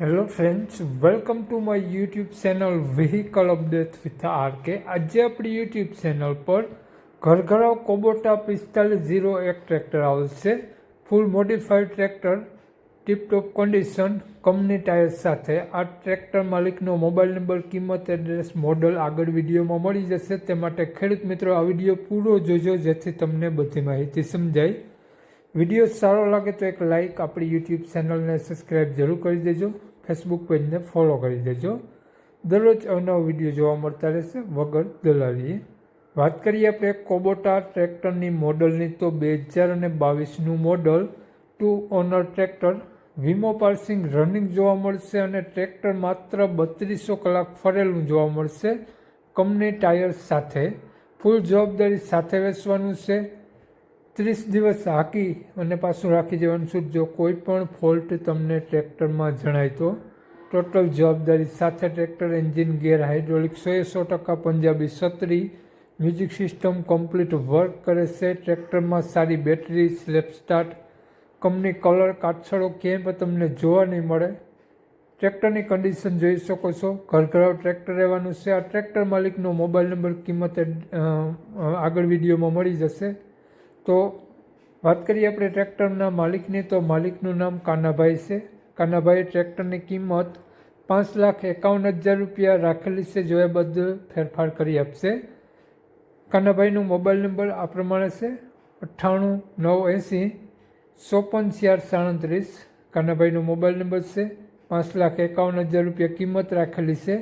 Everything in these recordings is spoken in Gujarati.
Hello friends, welcome to my YouTube channel vehicle update with RK. આજે આપણી યુટ્યુબ ચેનલ પર ઘરઘરાવ કોબોટા 4501 ટ્રેક્ટર આવશે. Full modified tractor, tiptop condition, company tyre સાથે. આ ટ્રેક્ટર માલિકનો મોબાઈલ નંબર, કિંમત, એડ્રેસ, મોડલ આગળ વિડીયોમાં મળી જશે. તે માટે ખેડૂત મિત્રો આ વિડીયો પૂરો જોજો જેથી તમને બધી માહિતી સમજાય. વિડીયો સારો લાગે તો એક લાઇક, આપણી યુટ્યુબ ચેનલને સબસ્ક્રાઈબ જરૂર કરી દેજો, ફેસબુક પેજને ફોલો કરી દેજો. દરરોજ અવનવા વિડીયો જોવા મળતા રહેશે વગર દલાલીએ. વાત કરીએ આપણે કોબોટા ટ્રેક્ટરની મોડલની તો 2022નું મોડલ, 2 ઓનર ટ્રેક્ટર, વીમો પાર્સિંગ રનિંગ જોવા મળશે અને ટ્રેક્ટર માત્ર 3200 કલાક ફરેલું જોવા મળશે. કંપની ટાયર સાથે, ફૂલ જવાબદારી સાથે વેચવાનું છે. 30 દિવસ હાંકી અને પાછું રાખી દેવાનું છે. જો કોઈ પણ ફોલ્ટ તમને ટ્રેક્ટરમાં જણાય તો ટોટલ જવાબદારી સાથે tractor. Engine, gear, hydraulic 100% Punjabi છત્રી, મ્યુઝિક સિસ્ટમ કમ્પ્લીટ વર્ક કરે છે. ટ્રેક્ટરમાં સારી battery, self start, company colour, કાટછડો ક્યાંય પણ તમને જોવા નહીં મળે. ટ્રેક્ટરની કન્ડિશન જોઈ શકો છો. ઘરઘરાવ ટ્રેક્ટર રહેવાનું છે. આ ટ્રેક્ટર માલિકનો મોબાઈલ નંબર, કિંમત આગળ વિડીયોમાં મળી જશે. તો વાત કરીએ આપણે ટ્રેક્ટરના માલિકની તો માલિકનું નામ કાનાભાઈ છે. કાનાભાઈએ ટ્રેક્ટરની કિંમત 5,51,000 રૂપિયા રાખેલી છે. જોયા બાદ ફેરફાર કરી આપશે. કાનાભાઈનો મોબાઈલ નંબર આ પ્રમાણે છે: 98 980 54 37. કાનાભાઈનો મોબાઈલ નંબર છે. 5,51,000 રૂપિયા કિંમત રાખેલી છે.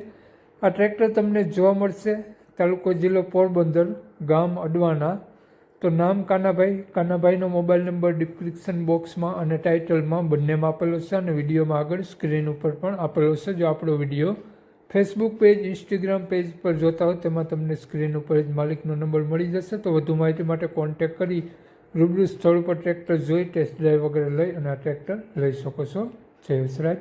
આ ટ્રેક્ટર તમને જોવા મળશે તાલુકો જિલ્લો પોરબંદર, ગામ અડવાના. તો નામ કાનાભાઈ. કાનાભાઈનો મોબાઈલ નંબર ડિસ્ક્રિપ્શન બોક્સમાં અને ટાઇટલમાં બંનેમાં આપેલો છે અને વિડીયોમાં આગળ સ્ક્રીન ઉપર પણ આપેલો છે. જો આપણો video Facebook page, Instagram page પર જોતા હોય તેમાં તમને સ્ક્રીન ઉપર જ માલિકનો નંબર મળી જશે. તો વધુ માહિતી માટે કોન્ટેક કરી રૂબરૂ સ્થળ ઉપર ટ્રેક્ટર જોઈ ટેસ્ટ ડ્રાઈવ વગેરે લઈ અને આ ટ્રેક્ટર લઈ શકો છો. જય વિસરાજ.